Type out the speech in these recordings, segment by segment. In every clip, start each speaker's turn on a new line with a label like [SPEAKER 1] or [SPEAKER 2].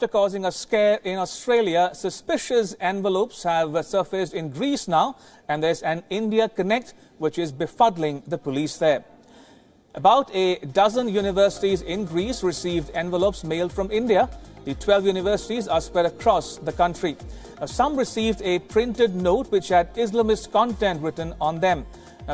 [SPEAKER 1] After causing a scare in Australia, suspicious envelopes have surfaced in Greece now, and there's an India connect which is befuddling the police there. About a dozen universities in Greece received envelopes mailed from India. The 12 universities are spread across the country. Some received a printed note which had Islamist content written on them.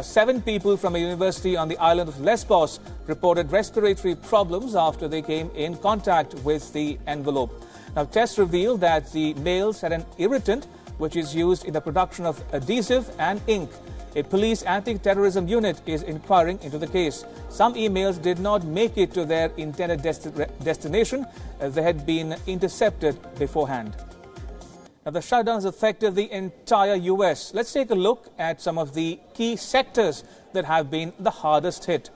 [SPEAKER 1] 7 people from a university on the island of Lesbos reported respiratory problems after they came in contact with the envelope. Now, tests revealed that the mails had an irritant which is used in the production of adhesive and ink. A police anti-terrorism unit is inquiring into the case. Some emails did not make it to their intended destination as they had been intercepted beforehand. Now, the shutdown has affected the entire US. Let's take a look at some of the key sectors that have been the hardest hit.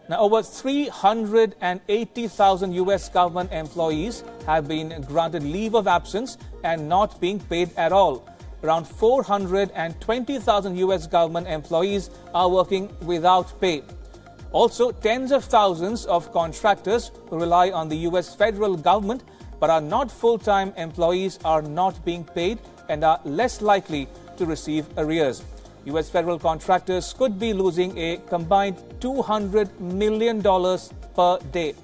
[SPEAKER 1] Now, over 380,000 US government employees have been granted leave of absence and not being paid at all. Around 420,000 US government employees are working without pay. Also, tens of thousands of contractors who rely on the US federal government but are not full-time employees are not being paid and are less likely to receive arrears. US federal contractors could be losing a combined $200 million per day.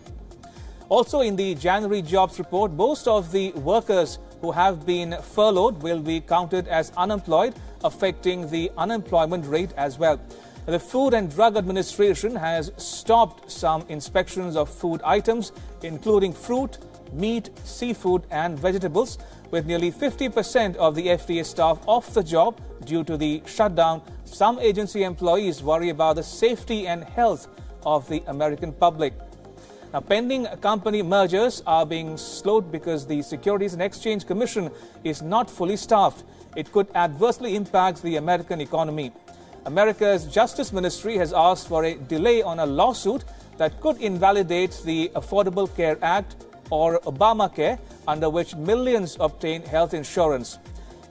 [SPEAKER 1] Also, in the January jobs report, most of the workers who have been furloughed will be counted as unemployed, affecting the unemployment rate as well. The Food and Drug Administration has stopped some inspections of food items, including fruit, meat, seafood and vegetables, with nearly 50% of the FDA staff off the job due to the shutdown. Some agency employees worry about the safety and health of the American public. Now, pending company mergers are being slowed because the Securities and Exchange Commission is not fully staffed. It could adversely impact the American economy. America's Justice Ministry has asked for a delay on a lawsuit that could invalidate the Affordable Care Act or Obamacare, under which millions obtain health insurance.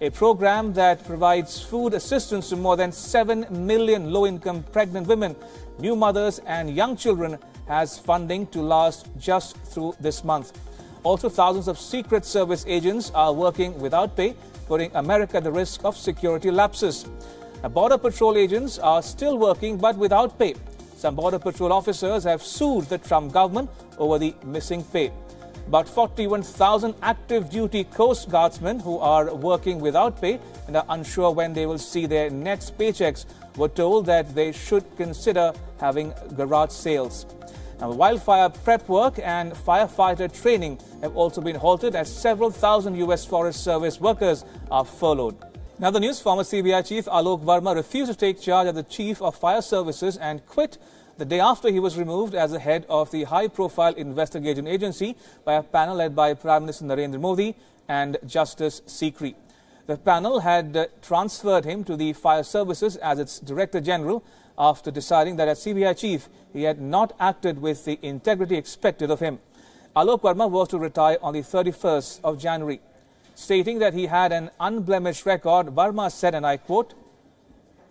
[SPEAKER 1] A program that provides food assistance to more than 7 million low-income pregnant women, new mothers and young children has funding to last just through this month. Also, thousands of Secret Service agents are working without pay, putting America at the risk of security lapses. Now, Border Patrol agents are still working but without pay. Some Border Patrol officers have sued the Trump government over the missing pay. About 41,000 active duty Coast Guardsmen who are working without pay and are unsure when they will see their next paychecks were told that they should consider having garage sales. Now, wildfire prep work and firefighter training have also been halted as several thousand US Forest Service workers are furloughed. Now, the news: former CBI Chief Alok Verma refused to take charge as the Chief of Fire Services and quit the day after he was removed as the head of the high-profile investigation agency by a panel led by Prime Minister Narendra Modi and Justice Sikri. The panel had transferred him to the Fire Services as its Director General after deciding that as CBI Chief, he had not acted with the integrity expected of him. Alok Verma was to retire on the 31st of January. Stating that he had an unblemished record, Verma said, and I quote,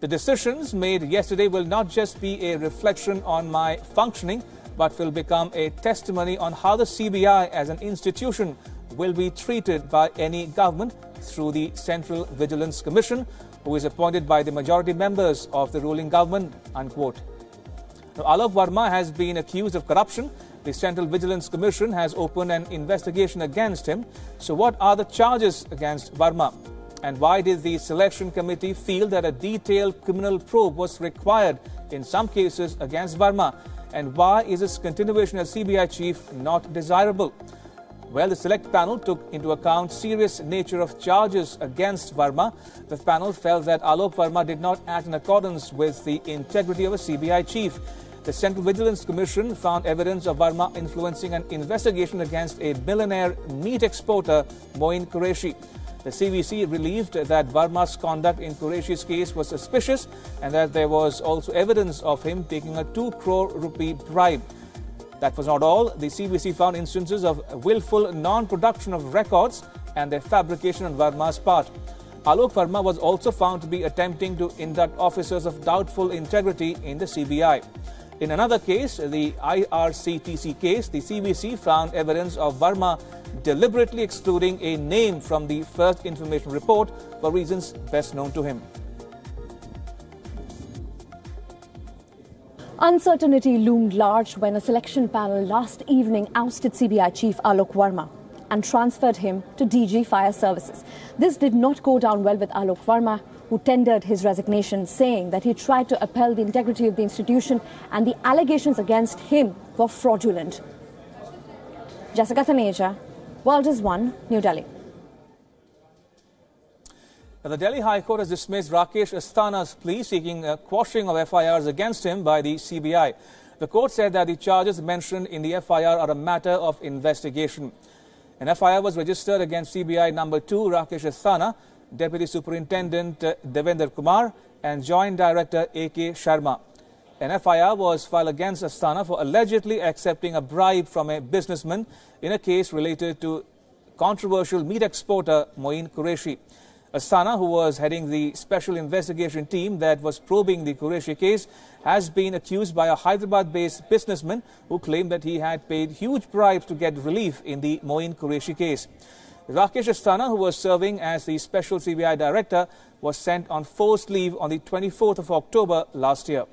[SPEAKER 1] "The decisions made yesterday will not just be a reflection on my functioning, but will become a testimony on how the CBI as an institution will be treated by any government through the Central Vigilance Commission, who is appointed by the majority members of the ruling government," unquote. Now, Alok Verma has been accused of corruption. The Central Vigilance Commission has opened an investigation against him. So what are the charges against Verma? And why did the selection committee feel that a detailed criminal probe was required in some cases against Verma? And why is his continuation as CBI chief not desirable? Well, the select panel took into account serious nature of charges against Verma. The panel felt that Alok Verma did not act in accordance with the integrity of a CBI chief. The Central Vigilance Commission found evidence of Verma influencing an investigation against a billionaire meat exporter, Moin Qureshi. The CVC relieved that Verma's conduct in Qureshi's case was suspicious and that there was also evidence of him taking a 2 crore rupee bribe. That was not all. The CVC found instances of willful non-production of records and their fabrication on Verma's part. Alok Verma was also found to be attempting to induct officers of doubtful integrity in the CBI. In another case, the IRCTC case, the CBC found evidence of Verma deliberately excluding a name from the first information report for reasons best known to him.
[SPEAKER 2] Uncertainty loomed large when a selection panel last evening ousted CBI Chief Alok Verma and transferred him to DG Fire Services. This did not go down well with Alok Verma, who tendered his resignation, saying that he tried to uphold the integrity of the institution and the allegations against him were fraudulent. Jessica Thaneja, World is One, New Delhi.
[SPEAKER 1] The Delhi High Court has dismissed Rakesh Asthana's plea seeking a quashing of FIRs against him by the CBI. The court said that the charges mentioned in the FIR are a matter of investigation. An FIR was registered against CBI number 2 Rakesh Asthana, Deputy Superintendent Devendra Kumar and Joint Director A.K. Sharma. An FIR was filed against Asthana for allegedly accepting a bribe from a businessman in a case related to controversial meat exporter Moin Qureshi. Asthana, who was heading the special investigation team that was probing the Qureshi case, has been accused by a Hyderabad-based businessman who claimed that he had paid huge bribes to get relief in the Moin Qureshi case. Rakesh Asthana, who was serving as the special CBI director, was sent on forced leave on the 24th of October last year.